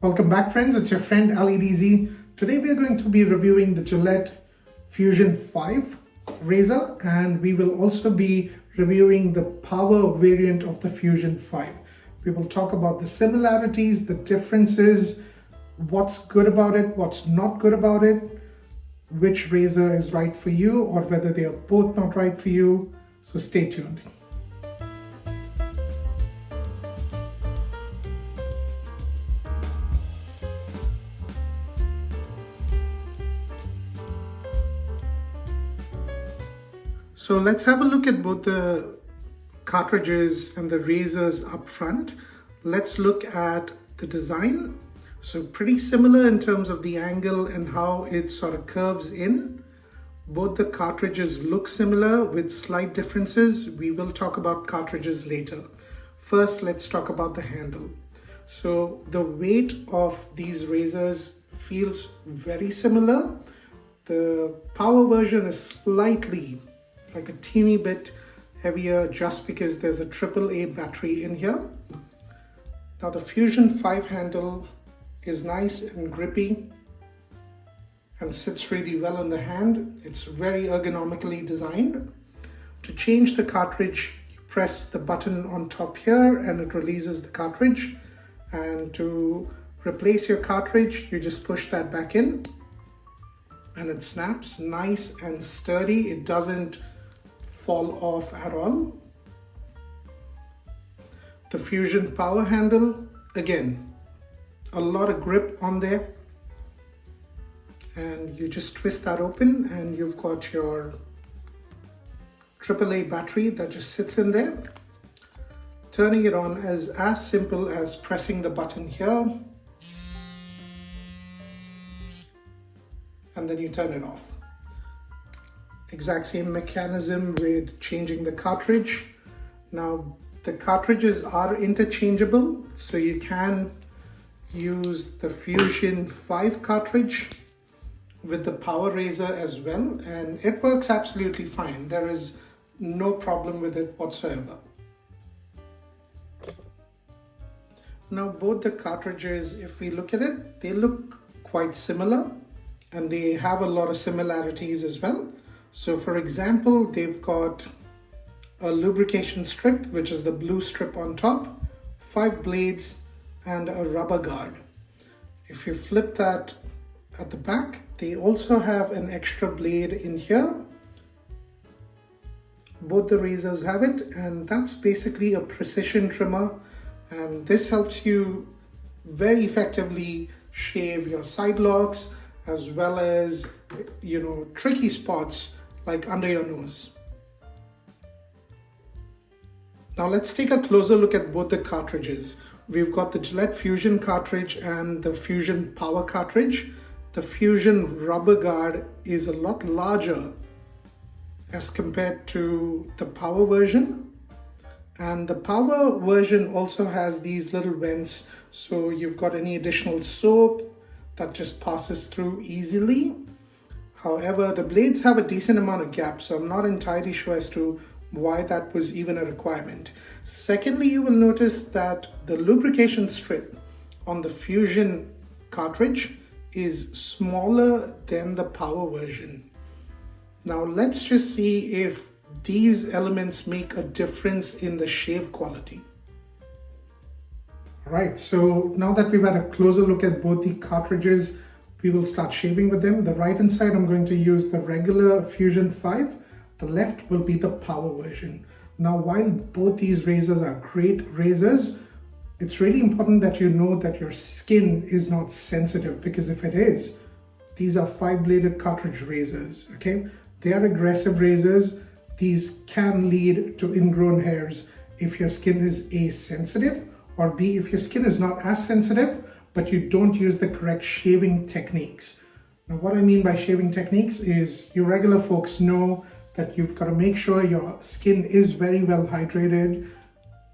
Welcome back, friends. It's your friend LEDZ. Today we are going to be reviewing the Gillette Fusion 5 razor, and we will also be reviewing the power variant of the Fusion 5. We will talk about the similarities, the differences, what's good about it, what's not good about it, which razor is right for you, or whether they are both not right for you. So stay tuned. So let's have a look at both the cartridges and the razors up front. Let's look at the design. So pretty similar in terms of the angle and how it sort of curves in. Both the cartridges look similar with slight differences. We will talk about cartridges later. First, let's talk about the handle. So the weight of these razors feels very similar. The power version is slightly, like a teeny bit heavier, just because there's a AAA battery in here. Now the Fusion 5 handle is nice and grippy and sits really well in the hand. It's very ergonomically designed. To change the cartridge, you press the button on top here and it releases the cartridge. And to replace your cartridge, you just push that back in and it snaps nice and sturdy. It doesn't fall off at all. The Fusion power handle, again, a lot of grip on there, and you just twist that open and you've got your AAA battery that just sits in there. Turning it on is as simple as pressing the button here and then you turn it off. Exact same mechanism with changing the cartridge. Now the cartridges are interchangeable, so you can use the Fusion 5 cartridge with the power razor as well, and it works absolutely fine. There is no problem with it whatsoever. Now both the cartridges, if we look at it, they look quite similar and they have a lot of similarities as well. So for example, they've got a lubrication strip, which is the blue strip on top, 5 blades and a rubber guard. If you flip that at the back, they also have an extra blade in here. Both the razors have it, and that's basically a precision trimmer, and this helps you very effectively shave your side locks as well as, tricky spots like under your nose. Now let's take a closer look at both the cartridges. We've got the Gillette Fusion cartridge and the Fusion Power cartridge. The Fusion rubber guard is a lot larger as compared to the power version. And the power version also has these little vents, so you've got any additional soap that just passes through easily. However, the blades have a decent amount of gap, so I'm not entirely sure as to why that was even a requirement. Secondly, you will notice that the lubrication strip on the Fusion cartridge is smaller than the power version. Now let's just see if these elements make a difference in the shave quality. Right, so now that we've had a closer look at both the cartridges, we will start shaving with them. The right hand side, I'm going to use the regular Fusion 5. The left will be the power version. Now, while both these razors are great razors, it's really important that you know that your skin is not sensitive, because if it is, these are 5-bladed cartridge razors, okay? They are aggressive razors. These can lead to ingrown hairs if your skin is A, sensitive, or B, if your skin is not as sensitive, but you don't use the correct shaving techniques. Now, what I mean by shaving techniques is you regular folks know that you've got to make sure your skin is very well hydrated.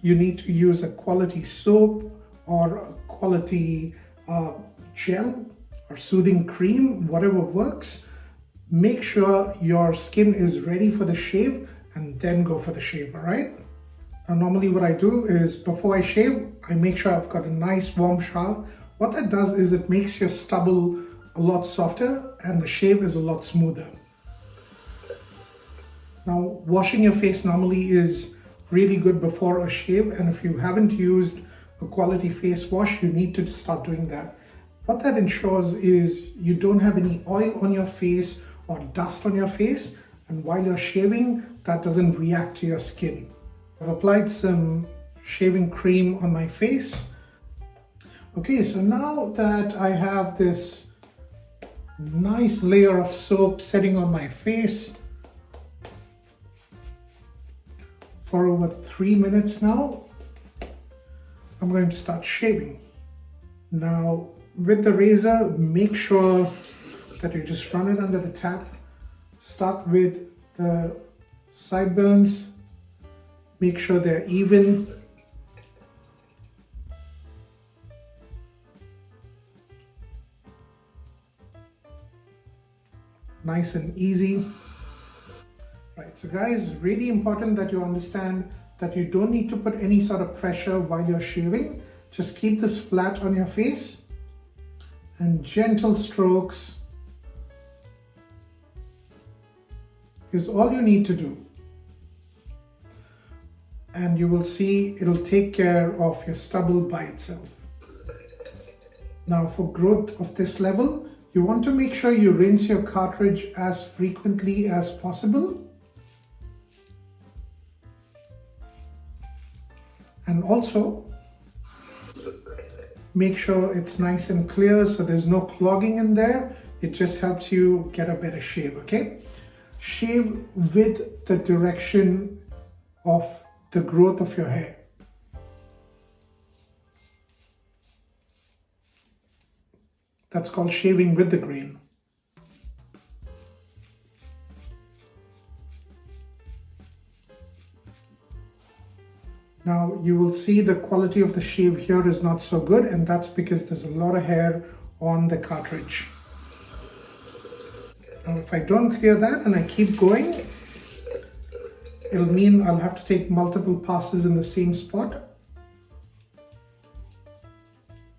You need to use a quality soap or a quality gel or soothing cream, whatever works. Make sure your skin is ready for the shave and then go for the shave, all right? Now, normally what I do is before I shave, I make sure I've got a nice warm shower What that does is it makes your stubble a lot softer and the shave is a lot smoother. Now, washing your face normally is really good before a shave, and if you haven't used a quality face wash, you need to start doing that. What that ensures is you don't have any oil on your face or dust on your face, and while you're shaving, that doesn't react to your skin. I've applied some shaving cream on my face. Okay, so now that I have this nice layer of soap setting on my face for over 3 minutes now, I'm going to start shaving. Now, with the razor, make sure that you just run it under the tap. Start with the sideburns. Make sure they're even. Nice and easy. Right, so guys, really important that you understand that you don't need to put any sort of pressure while you're shaving. Just keep this flat on your face and gentle strokes is all you need to do. And you will see it'll take care of your stubble by itself. Now, for growth of this level, you want to make sure you rinse your cartridge as frequently as possible. And also, make sure it's nice and clear so there's no clogging in there. It just helps you get a better shave, okay? Shave with the direction of the growth of your hair. That's called shaving with the grain. Now you will see the quality of the shave here is not so good, and that's because there's a lot of hair on the cartridge. Now if I don't clear that and I keep going, it'll mean I'll have to take multiple passes in the same spot.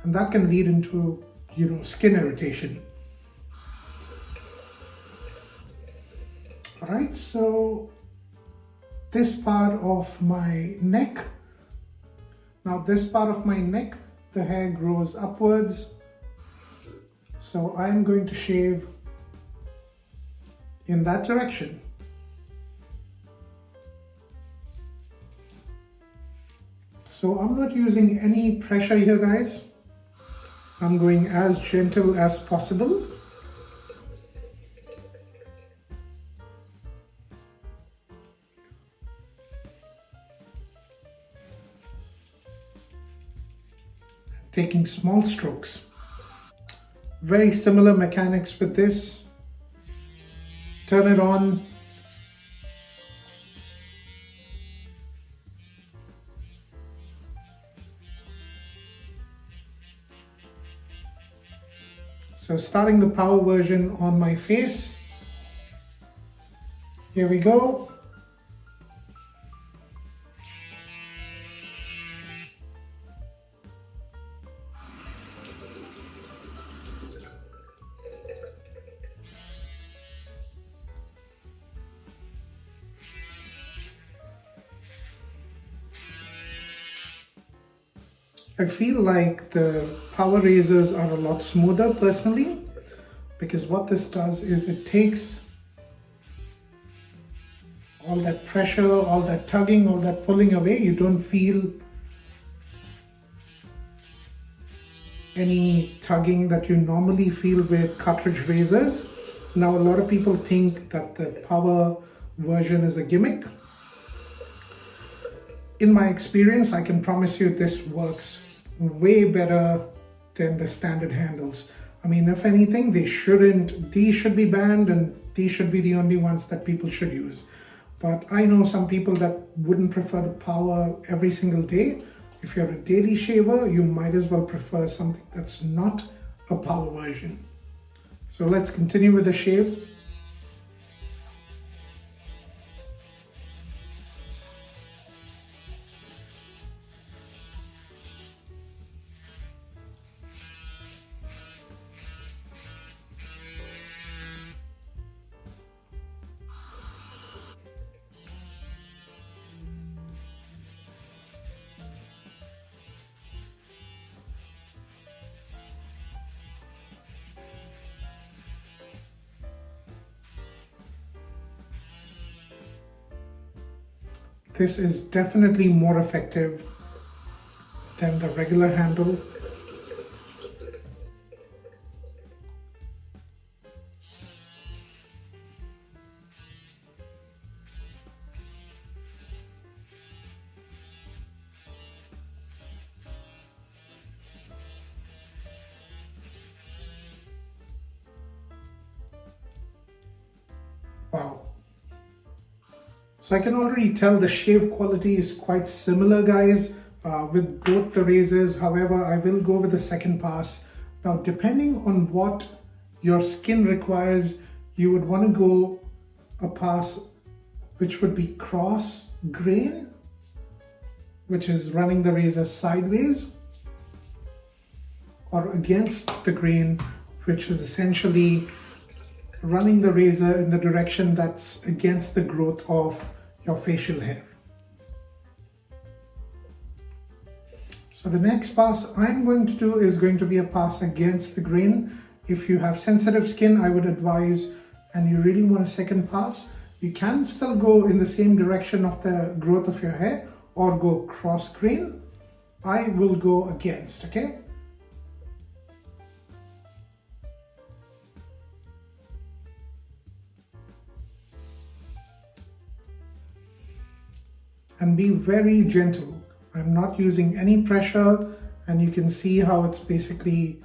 And that can lead into, skin irritation. All right, so this part of my neck. Now this part of my neck, the hair grows upwards. So I'm going to shave in that direction. So I'm not using any pressure here, guys. I'm going as gentle as possible. Taking small strokes. Very similar mechanics with this. Turn it on. So starting the power version on my face. Here we go. I feel like the power razors are a lot smoother personally, because what this does is it takes all that pressure, all that tugging, all that pulling away. You don't feel any tugging that you normally feel with cartridge razors. Now, a lot of people think that the power version is a gimmick. In my experience, I can promise you this works way better than the standard handles. I mean, if anything, these should be banned, and these should be the only ones that people should use. But I know some people that wouldn't prefer the power every single day. If you're a daily shaver, you might as well prefer something that's not a power version. So let's continue with the shave. This is definitely more effective than the regular handle. Wow. So I can already tell the shave quality is quite similar, guys, with both the razors. However, I will go with the second pass. Now, depending on what your skin requires, you would want to go a pass which would be cross grain, which is running the razor sideways, or against the grain, which is essentially running the razor in the direction that's against the growth of your facial hair. So the next pass I'm going to do is going to be a pass against the grain. If you have sensitive skin, I would advise, and you really want a second pass, you can still go in the same direction of the growth of your hair or go cross grain. I will go against, okay? And be very gentle. I'm not using any pressure, and you can see how it's basically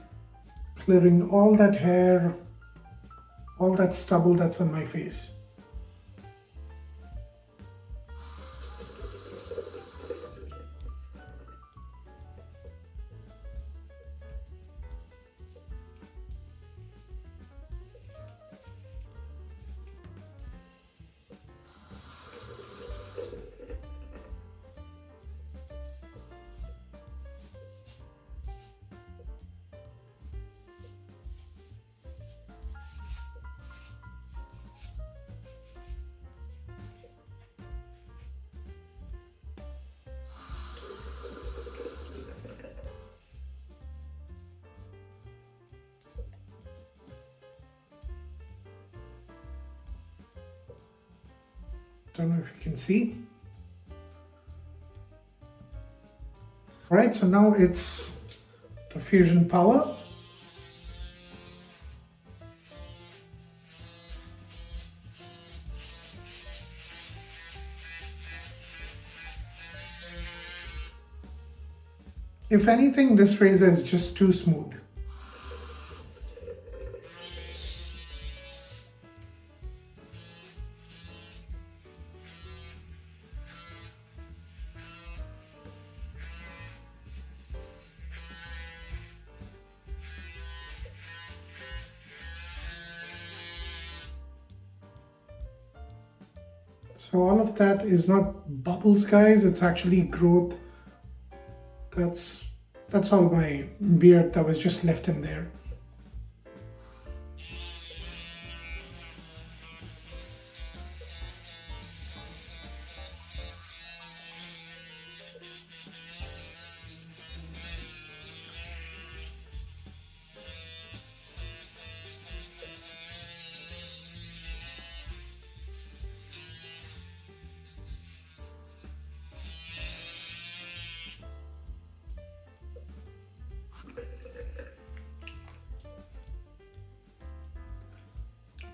clearing all that hair, all that stubble that's on my face. Don't know if you can see. All right, so now it's the fusion power. If anything, this razor is just too smooth. So all of that is not bubbles, guys, it's actually growth. That's all my beard that was just left in there.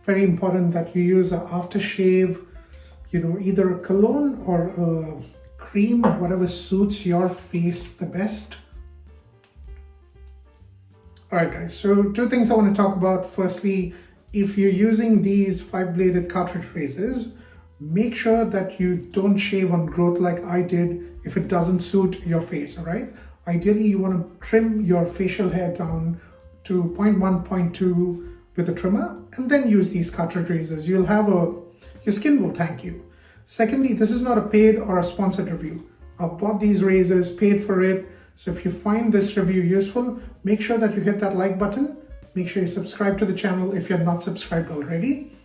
Very important that you use an aftershave, either a cologne or a cream, whatever suits your face the best. All right, guys, so two things I want to talk about. Firstly, if you're using these 5-bladed cartridge razors, make sure that you don't shave on growth like I did if it doesn't suit your face, all right? Ideally, you want to trim your facial hair down to 0.1, 0.2 with a trimmer, and then use these cartridge razors. Your skin will thank you. Secondly, this is not a paid or a sponsored review. I bought these razors, paid for it. So if you find this review useful, make sure that you hit that like button. Make sure you subscribe to the channel if you're not subscribed already.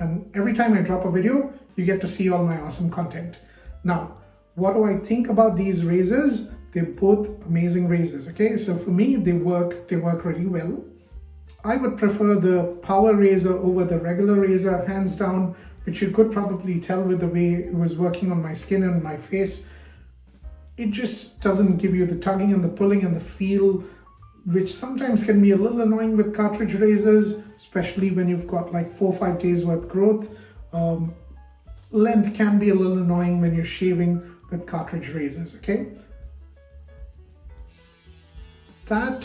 And every time I drop a video, you get to see all my awesome content. Now, what do I think about these razors? They're both amazing razors, okay? So for me, they work really well. I would prefer the power razor over the regular razor, hands down, which you could probably tell with the way it was working on my skin and my face. It just doesn't give you the tugging and the pulling and the feel, which sometimes can be a little annoying with cartridge razors, especially when you've got like 4 or 5 days worth growth. Length can be a little annoying when you're shaving with cartridge razors, okay? That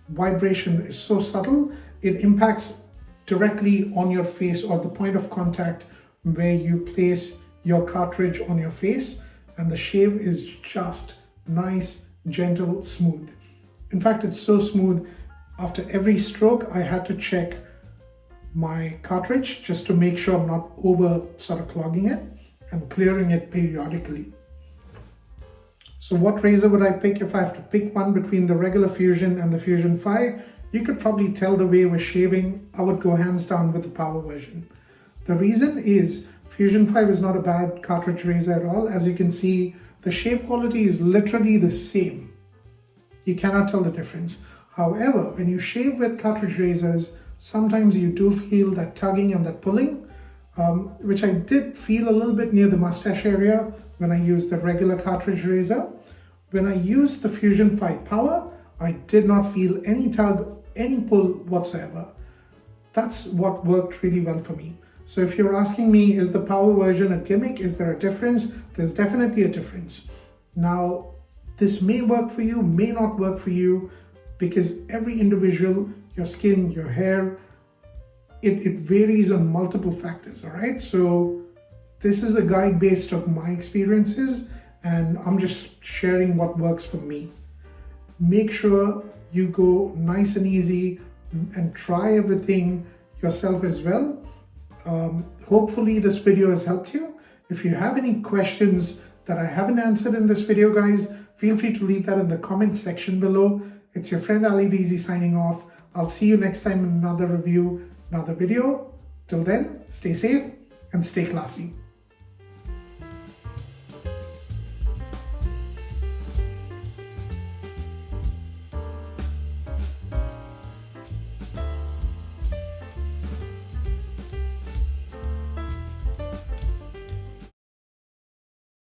vibration is so subtle, it impacts directly on your face or the point of contact where you place your cartridge on your face, and the shave is just nice, gentle, smooth. In fact, it's so smooth, after every stroke I had to check my cartridge just to make sure I'm not over sort of clogging it and clearing it periodically. So what razor would I pick if I have to pick one between the regular Fusion and the Fusion 5? You could probably tell the way we're shaving, I would go hands down with the power version. The reason is Fusion 5 is not a bad cartridge razor at all. As you can see, the shave quality is literally the same. You cannot tell the difference. However, when you shave with cartridge razors, sometimes you do feel that tugging and that pulling, which I did feel a little bit near the mustache area when I used the regular cartridge razor. When I used the Fusion 5 Power, I did not feel any tug, any pull whatsoever. That's what worked really well for me. So if you're asking me, is the Power version a gimmick? Is there a difference? There's definitely a difference. Now, this may work for you, may not work for you, because every individual, your skin, your hair, it varies on multiple factors, all right? So this is a guide based on my experiences, and I'm just sharing what works for me. Make sure you go nice and easy and try everything yourself as well. Hopefully this video has helped you. If you have any questions that I haven't answered in this video, guys, feel free to leave that in the comment section below. It's your friend Ali Daisy signing off. I'll see you next time in another review, another video. Till then, stay safe and stay classy.